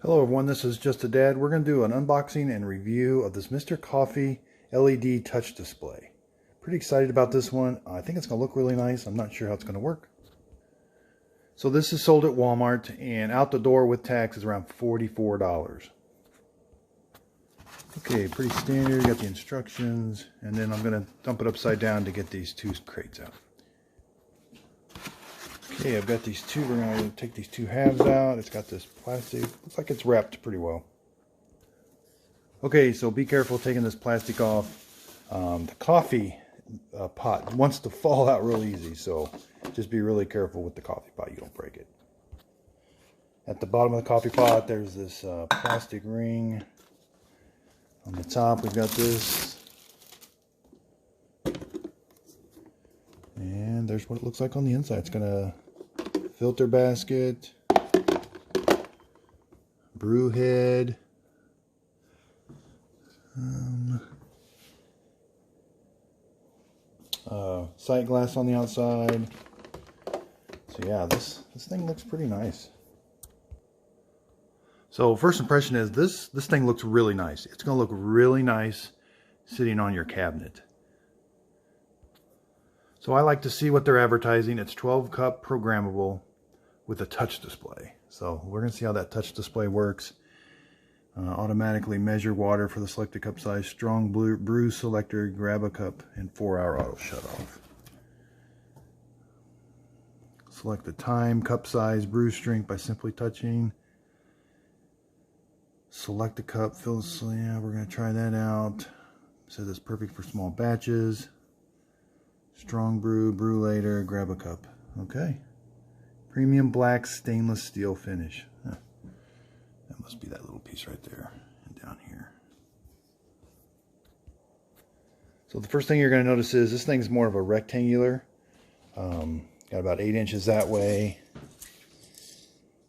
Hello everyone, this is Just a Dad. We're going to do an unboxing and review of this Mr. Coffee LED touch display. Pretty excited about this one. I think it's going to look really nice. I'm not sure how it's going to work. So this is sold at Walmart, and out the door with tax is around $44. Okay, pretty standard. You got the instructions, and then I'm going to dump it upside down to get these two crates out. Okay, I've got these two. We're going to take these two halves out. It's got this plastic. Looks like it's wrapped pretty well. Okay, so be careful taking this plastic off. The coffee pot wants to fall out real easy, so just be really careful with the coffee pot. You don't break it. At the bottom of the coffee pot, there's this plastic ring. On the top, we've got this. And there's what it looks like on the inside. It's going to filter basket, brew head, sight glass on the outside. So yeah, this thing looks pretty nice. So first impression is this thing looks really nice. It's going to look really nice sitting on your cabinet. So I like to see what they're advertising. It's 12 cup programmable with a touch display. So we're going to see how that touch display works. Automatically measure water for the selected cup size. Strong brew selector, grab a cup, and 4-hour auto shut off. Select the time, cup size, brew strength by simply touching. Select the cup, fill the yeah, we're going to try that out. It says it's perfect for small batches. Strong brew, brew later, grab a cup. Okay. Premium black stainless steel finish. Huh. That must be that little piece right there and down here. So the first thing you're going to notice is this thing's more of a rectangular. Got about 8 inches that way.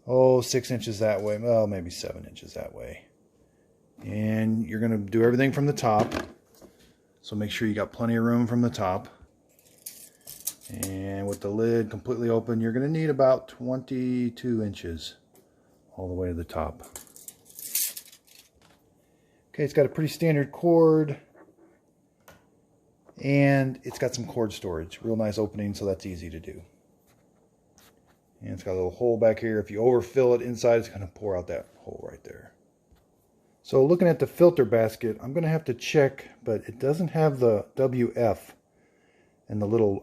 Oh, 6 inches that way. Well, maybe 7 inches that way. And you're going to do everything from the top. So make sure you got plenty of room from the top. And with the lid completely open, you're going to need about 22 inches all the way to the top. Okay, it's got a pretty standard cord. And it's got some cord storage. Real nice opening, so that's easy to do. And it's got a little hole back here. If you overfill it inside, it's going to pour out that hole right there. So looking at the filter basket, I'm going to have to check, but it doesn't have the WF and the little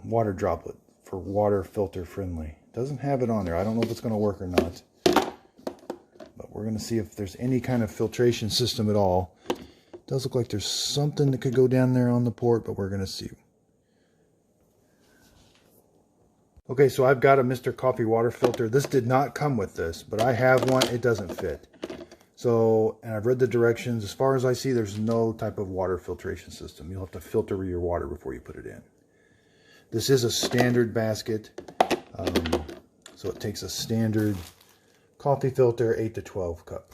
water droplet for water filter friendly. Doesn't have it on there. I don't know if it's going to work or not. But we're going to see if there's any kind of filtration system at all. It does look like there's something that could go down there on the port, but we're going to see. Okay, so I've got a Mr. Coffee water filter. This did not come with this, but I have one. It doesn't fit. So, and I've read the directions. As far as I see, there's no type of water filtration system. You'll have to filter your water before you put it in. This is a standard basket. So it takes a standard coffee filter, 8 to 12 cup.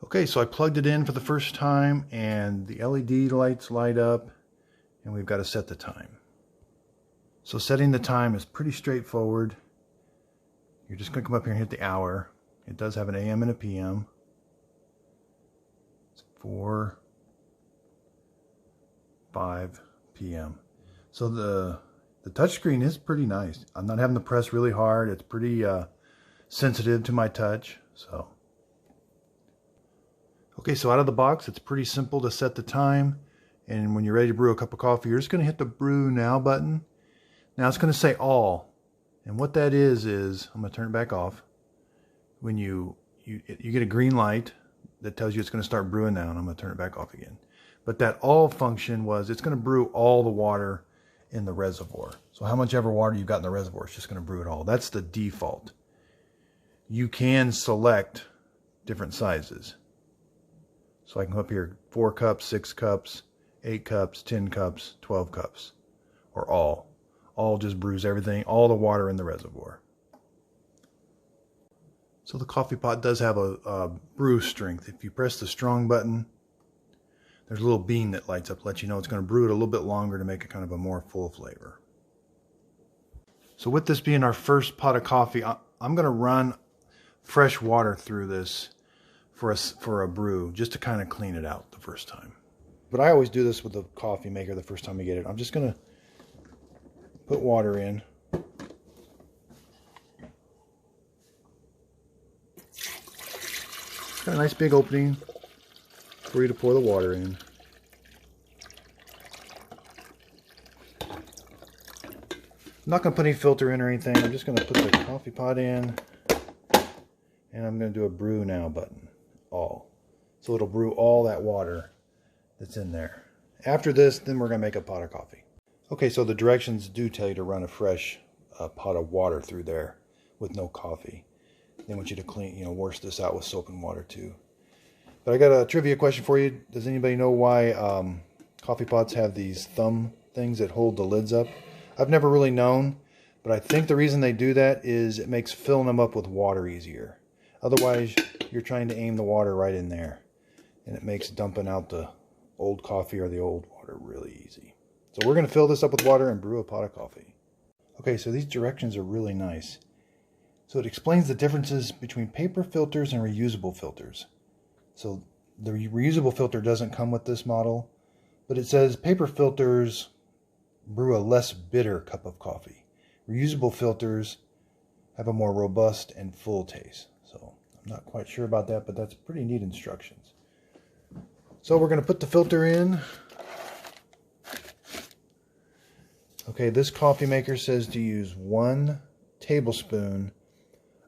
Okay, so I plugged it in for the first time, and the LED lights light up, and we've got to set the time. So setting the time is pretty straightforward. You're just going to come up here and hit the hour. It does have an AM and a PM. It's 4:05 p.m. So the touchscreen is pretty nice. I'm not having to press really hard. It's pretty sensitive to my touch. So okay, so out of the box, it's pretty simple to set the time. And when you're ready to brew a cup of coffee, you're just going to hit the Brew Now button. Now it's going to say all. And what that is I'm going to turn it back off. When you get a green light that tells you it's going to start brewing now, and I'm going to turn it back off again. But that all function was it's going to brew all the water in the reservoir. So how much ever water you've got in the reservoir, it's just going to brew it all. That's the default. You can select different sizes. So I can come up here, 4 cups, 6 cups, 8 cups, 10 cups, 12 cups, or all. All just brews everything, all the water in the reservoir. So the coffee pot does have a brew strength. If you press the strong button, there's a little beam that lights up, lets you know it's going to brew it a little bit longer to make it kind of a more full flavor. So with this being our first pot of coffee, I'm going to run fresh water through this for a brew, just to kind of clean it out the first time. But I always do this with the coffee maker the first time I get it. I'm just going to put water in. Got a nice big opening for you to pour the water in. I'm not going to put any filter in or anything. I'm just going to put the coffee pot in, and I'm going to do a brew now button. All. So it'll brew all that water that's in there. After this, then we're going to make a pot of coffee. Okay, so the directions do tell you to run a fresh pot of water through there with no coffee. They want you to clean, wash this out with soap and water too. But I got a trivia question for you. Does anybody know why coffee pots have these thumb things that hold the lids up? I've never really known, but I think the reason they do that is it makes filling them up with water easier. Otherwise, you're trying to aim the water right in there, and it makes dumping out the old coffee or the old water really easy. So we're going to fill this up with water and brew a pot of coffee. Okay, so these directions are really nice. So it explains the differences between paper filters and reusable filters. So the reusable filter doesn't come with this model, but it says paper filters brew a less bitter cup of coffee. Reusable filters have a more robust and full taste. So I'm not quite sure about that, but that's pretty neat instructions. So we're going to put the filter in. Okay, this coffee maker says to use 1 tablespoon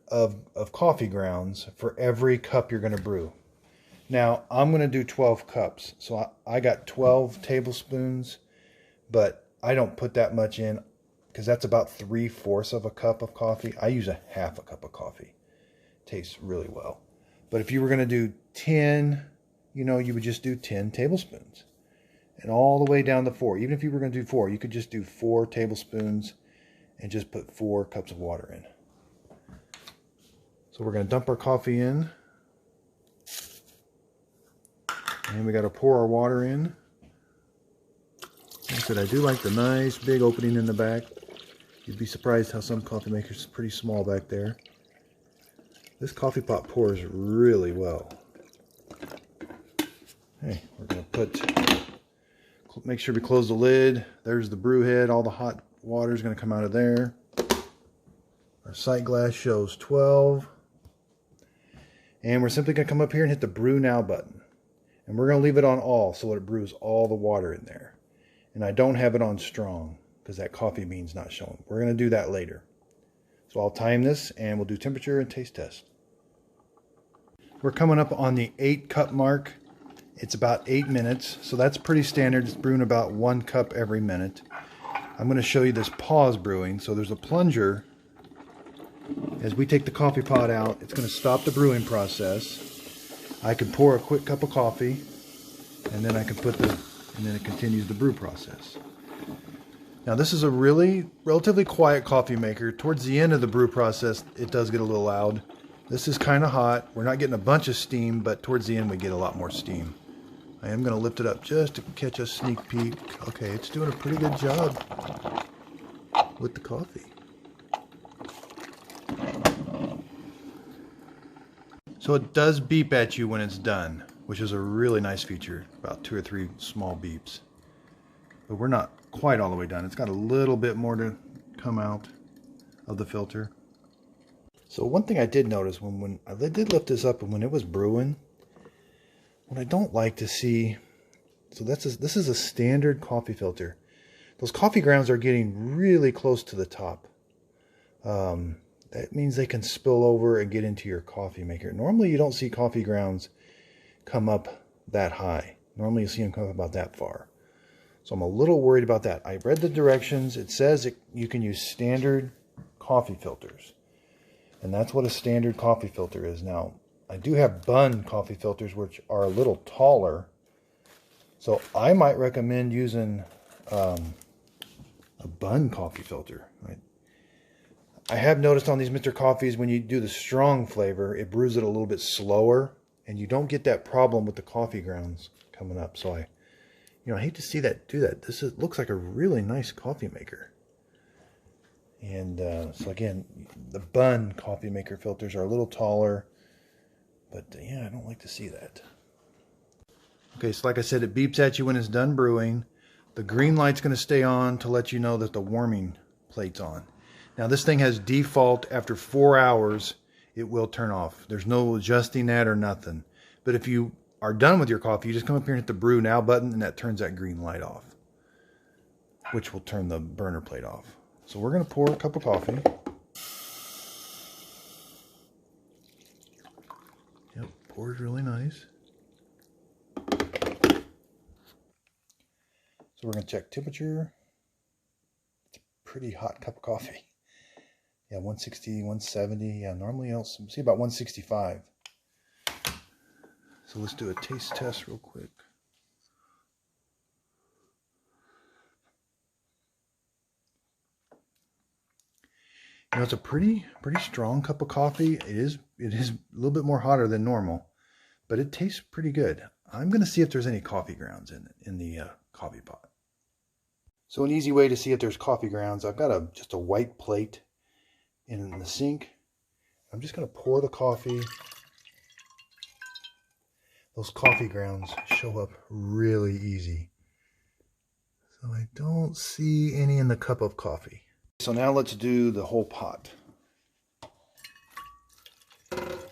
of coffee grounds for every cup you're going to brew. Now, I'm going to do 12 cups. So I got 12 tablespoons, but I don't put that much in because that's about 3/4 of a cup of coffee. I use a half a cup of coffee. Tastes really well. But if you were going to do 10, you would just do 10 tablespoons. And all the way down to 4. Even if you were going to do 4, you could just do 4 tablespoons and just put 4 cups of water in. So we're going to dump our coffee in. And we got to pour our water in. Like I said, I do like the nice big opening in the back. You'd be surprised how some coffee makers are pretty small back there. This coffee pot pours really well. Okay, we're going to make sure we close the lid. There's the brew head. All the hot water is going to come out of there. Our sight glass shows 12. And we're simply going to come up here and hit the brew now button. And we're going to leave it on all so it brews all the water in there. And I don't have it on strong because that coffee bean's not showing. We're going to do that later. So I'll time this and we'll do temperature and taste test. We're coming up on the 8 cup mark. It's about 8 minutes, so that's pretty standard. It's brewing about 1 cup every minute. I'm going to show you this pause brewing. So there's a plunger. As we take the coffee pot out, it's going to stop the brewing process. I can pour a quick cup of coffee, and then I can and then it continues the brew process. Now this is a relatively quiet coffee maker. Towards the end of the brew process, it does get a little loud. This is kind of hot. We're not getting a bunch of steam, but towards the end we get a lot more steam. I am going to lift it up just to catch a sneak peek. Okay, it's doing a pretty good job with the coffee. So it does beep at you when it's done, which is a really nice feature. About 2 or 3 small beeps. But we're not quite all the way done. It's got a little bit more to come out of the filter. So one thing I did notice when I did lift this up and when it was brewing, what I don't like to see, so this is a standard coffee filter. Those coffee grounds are getting really close to the top. That means they can spill over and get into your coffee maker. Normally you don't see coffee grounds come up that high. Normally you see them come up about that far. So I'm a little worried about that. I read the directions. It says you can use standard coffee filters. And that's what a standard coffee filter is. Now, I do have bun coffee filters, which are a little taller. So I might recommend using a bun coffee filter. Right? I have noticed on these Mr. Coffees, when you do the strong flavor, it brews it a little bit slower. And you don't get that problem with the coffee grounds coming up. So I hate to see that do that. Looks like a really nice coffee maker. And so again, the Bunn coffee maker filters are a little taller, but yeah, I don't like to see that. Okay, so like I said, it beeps at you when it's done brewing. The green light's going to stay on to let you know that the warming plate's on. Now this thing has default after 4 hours, it will turn off. There's no adjusting that or nothing. But if you are done with your coffee, you just come up here and hit the brew now button, and that turns that green light off, which will turn the burner plate off. So we're going to pour a cup of coffee. Yep, pours really nice. So we're going to check temperature. It's a pretty hot cup of coffee. Yeah, 160, 170. Yeah, normally I'll see about 165. So let's do a taste test real quick. You know, it's a pretty strong cup of coffee. It is a little bit more hotter than normal, but it tastes pretty good. I'm going to see if there's any coffee grounds in the coffee pot. So an easy way to see if there's coffee grounds, I've got just a white plate in the sink. I'm just going to pour the coffee. Those coffee grounds show up really easy. So I don't see any in the cup of coffee. So now let's do the whole pot.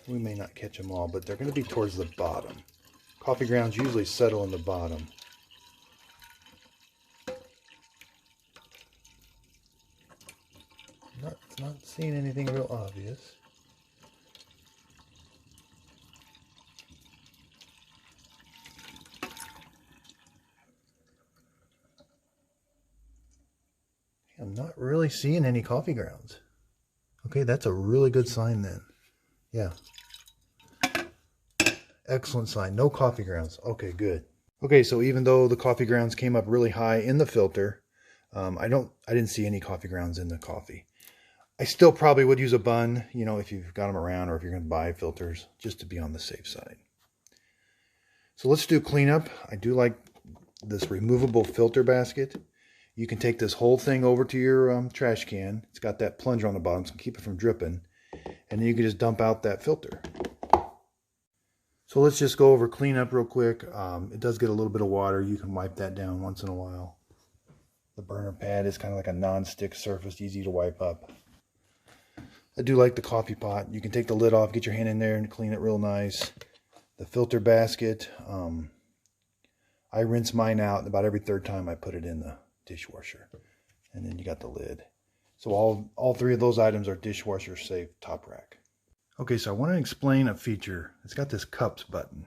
We may not catch them all, but they're going to be towards the bottom. Coffee grounds usually settle in the bottom. Not seeing anything real obvious. I'm not really seeing any coffee grounds. Okay, that's a really good sign then. Yeah. Excellent sign. No coffee grounds. Okay, good. Okay, so even though the coffee grounds came up really high in the filter, I didn't see any coffee grounds in the coffee. I still probably would use a Bunn, you know, if you've got them around or if you're going to buy filters, just to be on the safe side. So let's do cleanup. I do like this removable filter basket. You can take this whole thing over to your trash can. It's got that plunger on the bottom, so keep it from dripping. And then you can just dump out that filter. So let's just go over cleanup real quick. It does get a little bit of water. You can wipe that down once in a while. The burner pad is kind of like a non-stick surface, easy to wipe up. I do like the coffee pot. You can take the lid off, get your hand in there and clean it real nice. The filter basket, I rinse mine out about every third time I put it in the dishwasher. And then you got the lid. So all three of those items are dishwasher safe, top rack. Okay, so I want to explain a feature. It's got this cups button.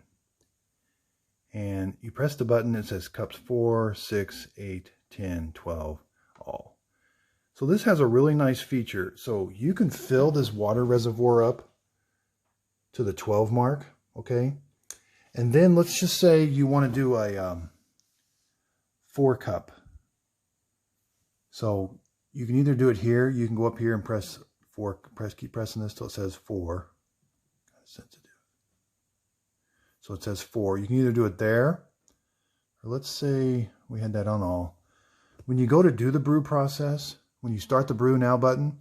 And you press the button, it says cups 4, 6, 8, 10, 12, all. So this has a really nice feature. So you can fill this water reservoir up to the 12 mark, okay? And then let's just say you want to do a 4 cup. So you can either do it here, you can go up here and press 4, keep pressing this till it says 4. Kind of sensitive. So it says 4. You can either do it there, or let's say we had that on all. When you go to do the brew process, when you start the brew now button,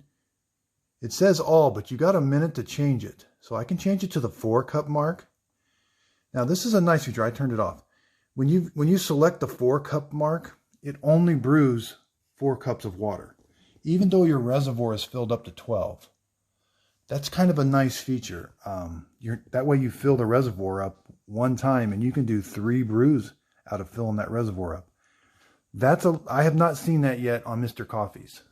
it says all, but you got a minute to change it. So I can change it to the 4 cup mark. Now this is a nice feature. I turned it off. When you select the 4 cup mark, it only brews 4 cups of water, even though your reservoir is filled up to 12. That's kind of a nice feature. That way you fill the reservoir up one time and you can do 3 brews out of filling that reservoir up. I have not seen that yet on Mr. Coffee's.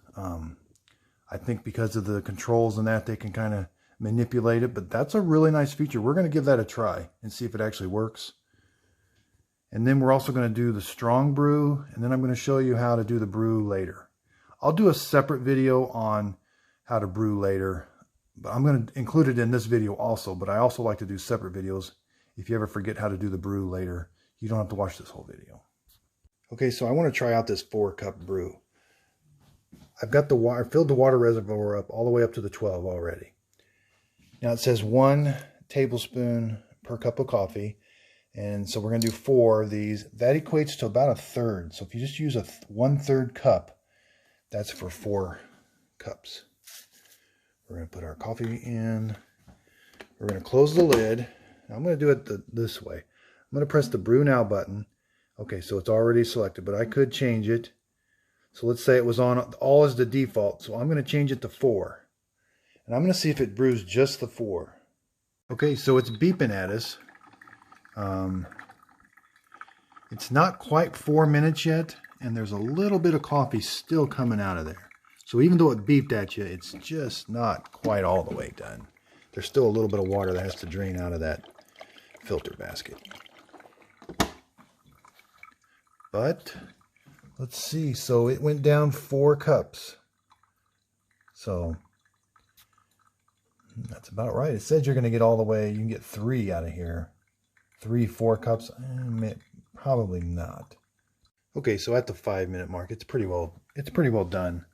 I think because of the controls and that, they can kind of manipulate it, but that's a really nice feature. We're going to give that a try and see if it actually works. And then we're also going to do the strong brew, and then I'm going to show you how to do the brew later. I'll do a separate video on how to brew later, but I'm going to include it in this video also, but I also like to do separate videos. If you ever forget how to do the brew later, you don't have to watch this whole video. Okay, so I want to try out this 4 cup brew. I've got the water, filled the water reservoir up all the way up to the 12 already. Now it says 1 tablespoon per cup of coffee. And so we're going to do 4 of these. That equates to about 1/3. So if you just use a 1/3 cup, that's for 4 cups. We're going to put our coffee in. We're going to close the lid. I'm going to do it this way. I'm going to press the Brew Now button. Okay, so it's already selected, but I could change it. So let's say it was on all as the default. So I'm going to change it to 4. And I'm going to see if it brews just the 4. Okay, so it's beeping at us. It's not quite 4 minutes yet, and there's a little bit of coffee still coming out of there. So even though it beeped at you, it's just not quite all the way done. There's still a little bit of water that has to drain out of that filter basket. But let's see, so it went down 4 cups. So that's about right. It says you're going to get all the way, you can get 3 out of here. 3, 4 cups, probably not. Okay, so at the 5-minute mark, it's pretty well done.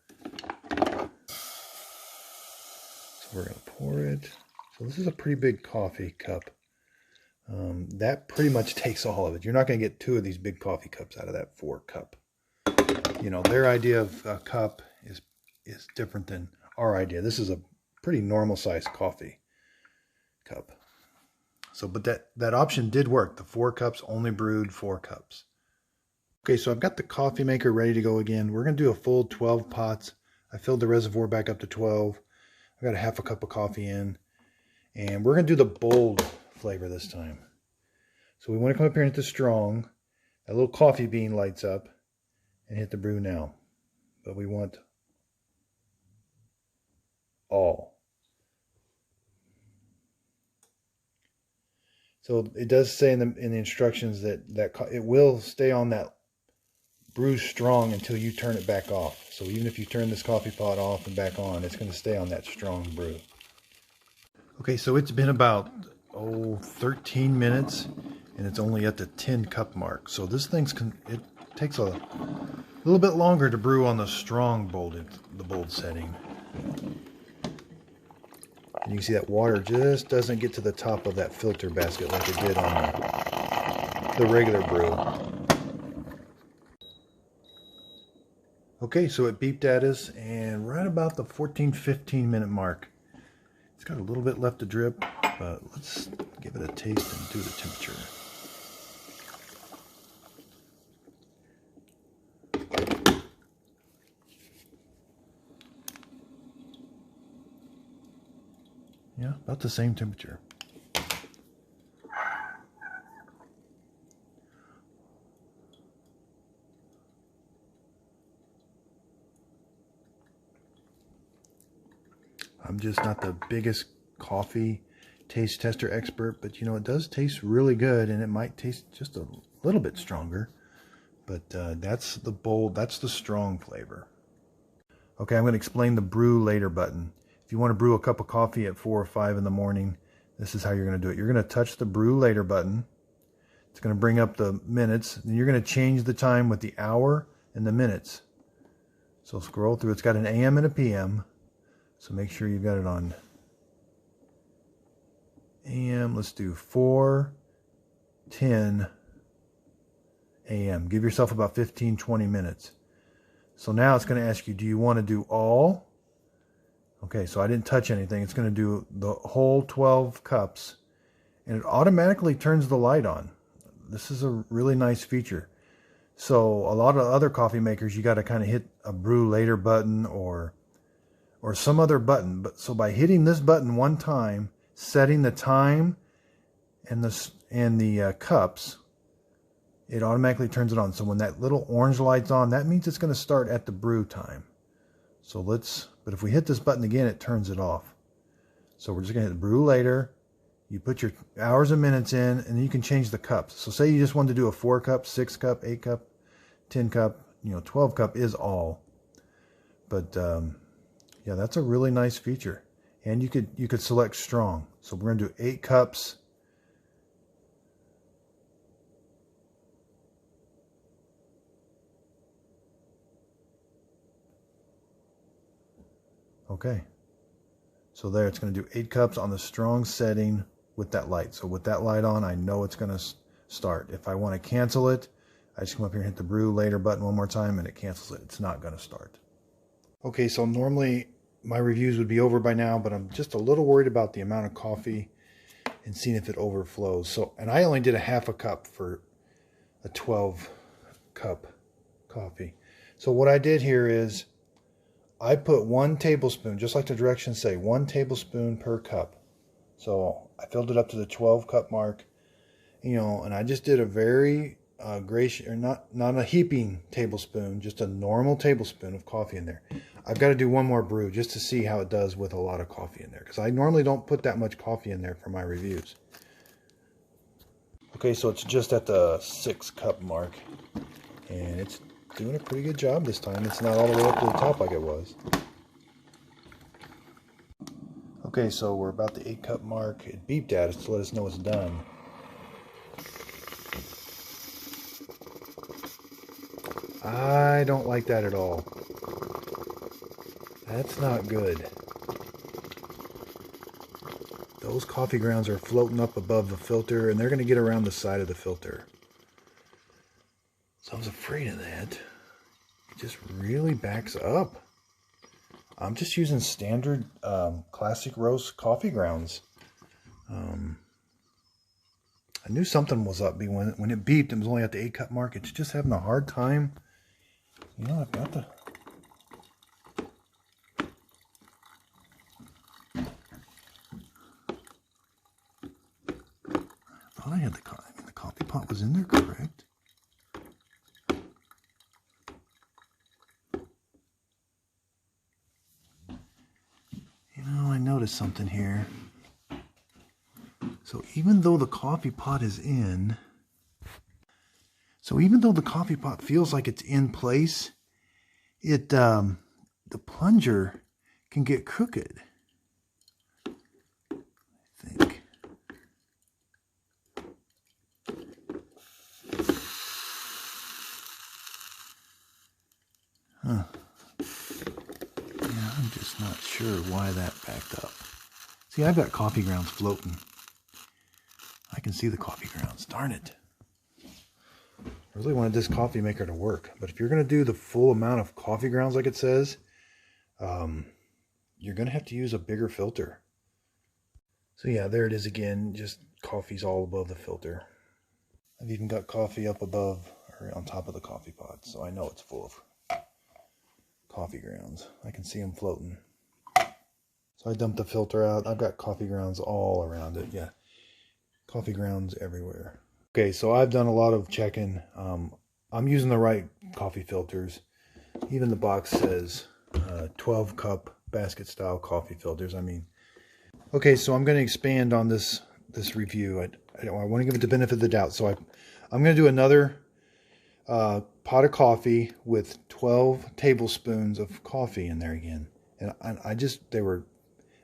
So we're going to pour it. So this is a pretty big coffee cup. That pretty much takes all of it. You're not going to get 2 of these big coffee cups out of that 4 cup. You know, their idea of a cup is different than our idea. This is a pretty normal sized coffee cup. So, but that option did work. The 4 cups only brewed 4 cups. Okay, so I've got the coffee maker ready to go again. We're going to do a full 12 pots. I filled the reservoir back up to 12. I got a half a cup of coffee in. And we're going to do the bold flavor this time. So we want to come up here and hit the strong. That little coffee bean lights up. And hit the Brew Now. But we want all. So it does say in the instructions that it will stay on that brew strong until you turn it back off. So even if you turn this coffee pot off and back on, it's going to stay on that strong brew. Okay, so it's been about 13 minutes, and it's only at the 10 cup mark. So this it takes a little bit longer to brew on the strong bold setting. And you can see that water just doesn't get to the top of that filter basket like it did on the regular brew. Okay, so it beeped at us, and right about the 14-15 minute mark. It's got a little bit left to drip, but let's give it a taste and do the temperature. Yeah, about the same temperature. I'm just not the biggest coffee taste tester expert, but you know, it does taste really good, and it might taste just a little bit stronger. But that's the bold, that's the strong flavor. Okay, I'm going to explain the brew later button. If you want to brew a cup of coffee at 4 or 5 in the morning, this is how you're going to do it. You're going to touch the brew later button. It's going to bring up the minutes. Then you're going to change the time with the hour and the minutes. So scroll through. It's got an AM and a PM. So make sure you've got it on AM. Let's do 4:10 AM. Give yourself about 15-20 minutes. So now it's going to ask you, do you want to do all? Okay, so I didn't touch anything. It's going to do the whole 12 cups, and it automatically turns the light on. This is a really nice feature. So a lot of other coffee makers, you got to kind of hit a brew later button or some other button. But so by hitting this button one time, setting the time and the cups, it automatically turns it on. So when that little orange light's on, that means it's going to start at the brew time. So but if we hit this button again, it turns it off. So we're just going to hit brew later. You put your hours and minutes in, and then you can change the cups. So say you just wanted to do a 4 cup, 6 cup, 8 cup, 10 cup, 12 cup is all. But yeah, that's a really nice feature. And you could select strong. So we're going to do 8 cups. Okay, so there it's going to do 8 cups on the strong setting with that light. So with that light on, I know it's going to start. If I want to cancel it, I just come up here and hit the brew later button one more time and it cancels it. It's not going to start. Okay, so normally my reviews would be over by now, but I'm just a little worried about the amount of coffee and seeing if it overflows. So, and I only did a half a cup for a 12 cup coffee. So what I did here is I put 1 tablespoon, just like the directions say, 1 tablespoon per cup. So I filled it up to the 12 cup mark, you know, and I just did a very gracious, or not a heaping tablespoon, just a normal tablespoon of coffee in there. I've got to do one more brew just to see how it does with a lot of coffee in there, because I normally don't put that much coffee in there for my reviews. Okay, so it's just at the 6 cup mark, and it's doing a pretty good job this time. It's not all the way up to the top like it was. Okay, so we're about the 8 cup mark. It beeped at us to let us know it's done. I don't like that at all. That's not good. Those coffee grounds are floating up above the filter, and they're going to get around the side of the filter. So I was afraid of that. It just really backs up. I'm just using standard classic roast coffee grounds. I knew something was up when it beeped. It was only at the 8 cup mark. It's just having a hard time. You know, I've got the... I thought I had the coffee pot was in there, correct? You know, I noticed something here. So even though the coffee pot is in, the coffee pot feels like it's in place, the plunger can get crooked, I think. Huh. Yeah, I'm just not sure why that backed up. See, I've got coffee grounds floating. I can see the coffee grounds. Darn it. I really wanted this coffee maker to work. But if you're going to do the full amount of coffee grounds like it says, you're going to have to use a bigger filter. So yeah, there it is again. Just coffee's all above the filter. I've even got coffee up above, or on top of the coffee pot. So I know it's full of coffee grounds. I can see them floating. So I dumped the filter out. I've got coffee grounds all around it. Yeah. Coffee grounds everywhere. Okay, so I've done a lot of checking. I'm using the right coffee filters. Even the box says 12 cup basket style coffee filters. I mean, okay, so I'm going to expand on this review. I want to give it the benefit of the doubt. So I'm going to do another pot of coffee with 12 tablespoons of coffee in there again. And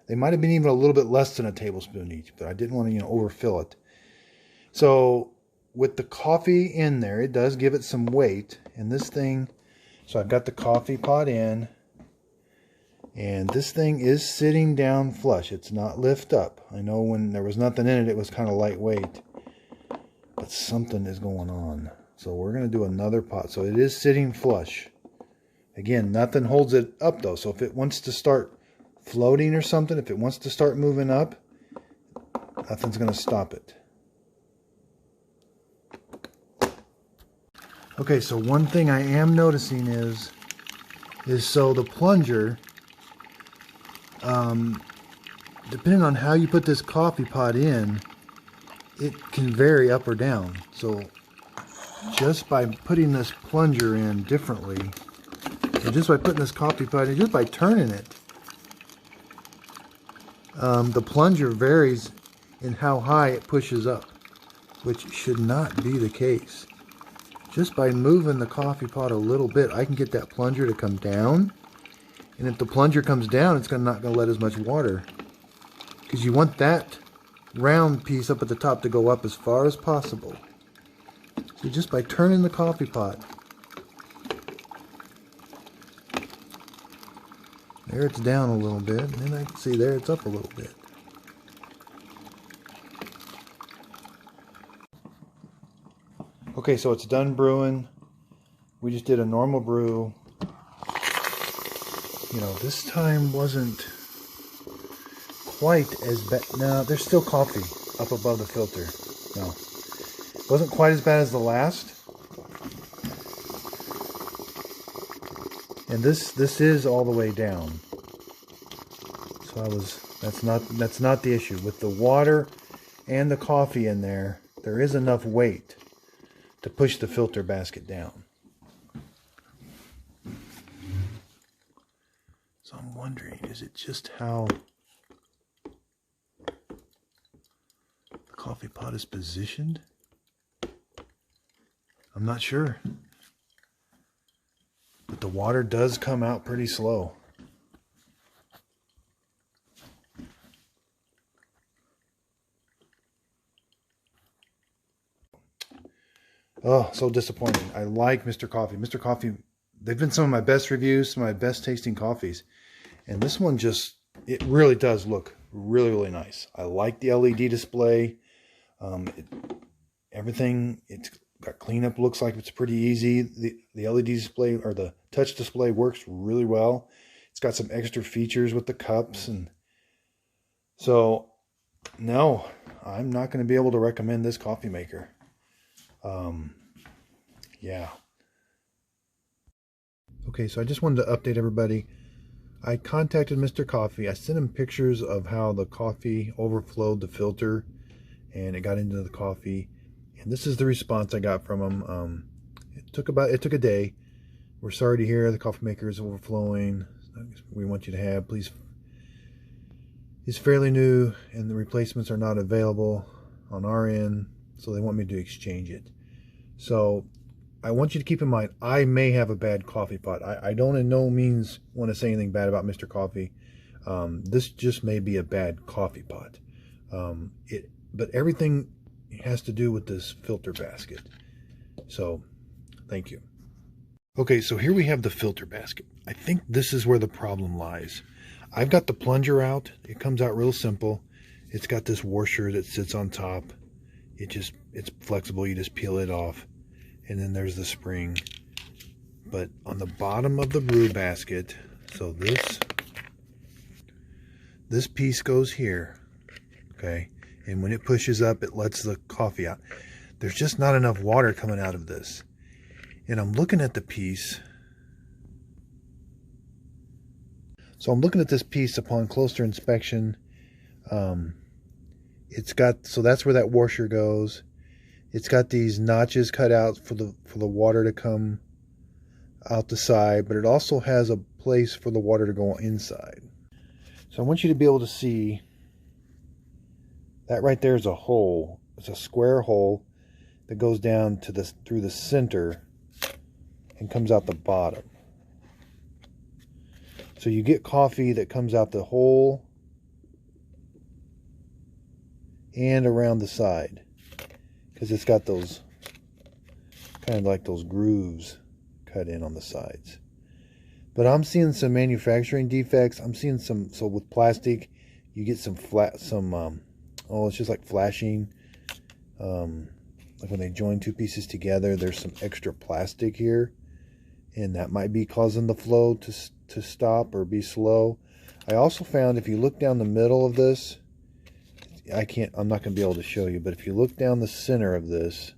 they might have been even a little bit less than a tablespoon each, but I didn't want to, overfill it. So with the coffee in there, it does give it some weight. And this thing, so I've got the coffee pot in, and this thing is sitting down flush. It's not lift up. I know when there was nothing in it, it was kind of lightweight, but something is going on. So we're going to do another pot. So it is sitting flush. Again, nothing holds it up though. So if it wants to start floating or something, if it wants to start moving up, nothing's going to stop it. Okay, so one thing I am noticing is so the plunger, depending on how you put this coffee pot in, it can vary up or down. So just by putting this plunger in differently, and just by putting this coffee pot in, just by turning it, the plunger varies in how high it pushes up, which should not be the case. Just by moving the coffee pot a little bit, I can get that plunger to come down. And if the plunger comes down, it's not going to let as much water. Because you want that round piece up at the top to go up as far as possible. So just by turning the coffee pot, there it's down a little bit. And then I can see there it's up a little bit. Okay, so it's done brewing. We just did a normal brew. this time wasn't quite as bad. No, there's still coffee up above the filter. No, it wasn't quite as bad as the last. And this is all the way down. So that's not the issue. With the water and the coffee in there, there is enough weight to push the filter basket down. So I'm wondering, is it just how the coffee pot is positioned? I'm not sure. But the water does come out pretty slow. Oh, so disappointing. I like Mr. Coffee. Mr. Coffee, they've been some of my best reviews, some of my best tasting coffees. And this one it really does look really, really nice. I like the LED display. Everything, it's got cleanup, looks like it's pretty easy. The LED display, or the touch display, works really well. It's got some extra features with the cups. And so, no, I'm not going to be able to recommend this coffee maker. Yeah. Okay, so I just wanted to update everybody. I contacted Mr. Coffee. I sent him pictures of how the coffee overflowed the filter and it got into the coffee. And this is the response I got from him. It took a day. We're sorry to hear the coffee maker is overflowing. We want you to have, please. It's fairly new and the replacements are not available on our end, so they want me to exchange it. So I want you to keep in mind, I may have a bad coffee pot. I don't in no means want to say anything bad about Mr. Coffee. This just may be a bad coffee pot. But everything has to do with this filter basket. So, thank you. Okay, so here we have the filter basket. I think this is where the problem lies. I've got the plunger out. It comes out real simple. It's got this washer that sits on top. It's flexible. You just peel it off. And then there's the spring. But on the bottom of the brew basket, so this piece goes here, okay? And when it pushes up, it lets the coffee out. There's just not enough water coming out of this. And I'm looking at the piece. So I'm looking at this piece upon closer inspection. So that's where that washer goes. It's got these notches cut out for the water to come out the side, but it also has a place for the water to go inside. So I want you to be able to see that right there is a hole. It's a square hole that goes down to through the center and comes out the bottom. So you get coffee that comes out the hole and around the side, because it's got those kind of like those grooves cut in on the sides. But I'm seeing some manufacturing defects. I'm seeing some, so with plastic, you get some it's just like flashing. Like when they join two pieces together, there's some extra plastic here, and that might be causing the flow to stop or be slow. I also found, if you look down the middle of this, I'm not going to be able to show you, but if you look down the center of this,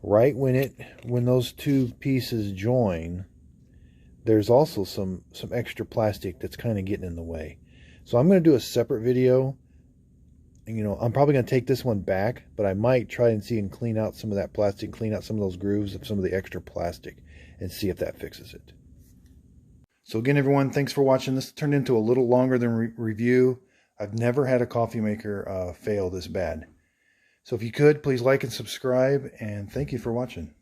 right when those two pieces join, there's also some extra plastic that's kind of getting in the way. So I'm going to do a separate video. And, I'm probably going to take this one back, but I might try and see and clean out some of that plastic, clean out some of those grooves of some of the extra plastic, and see if that fixes it. So again, everyone, thanks for watching. This turned into a little longer than review. I've never had a coffee maker fail this bad. So if you could, please like and subscribe, and thank you for watching.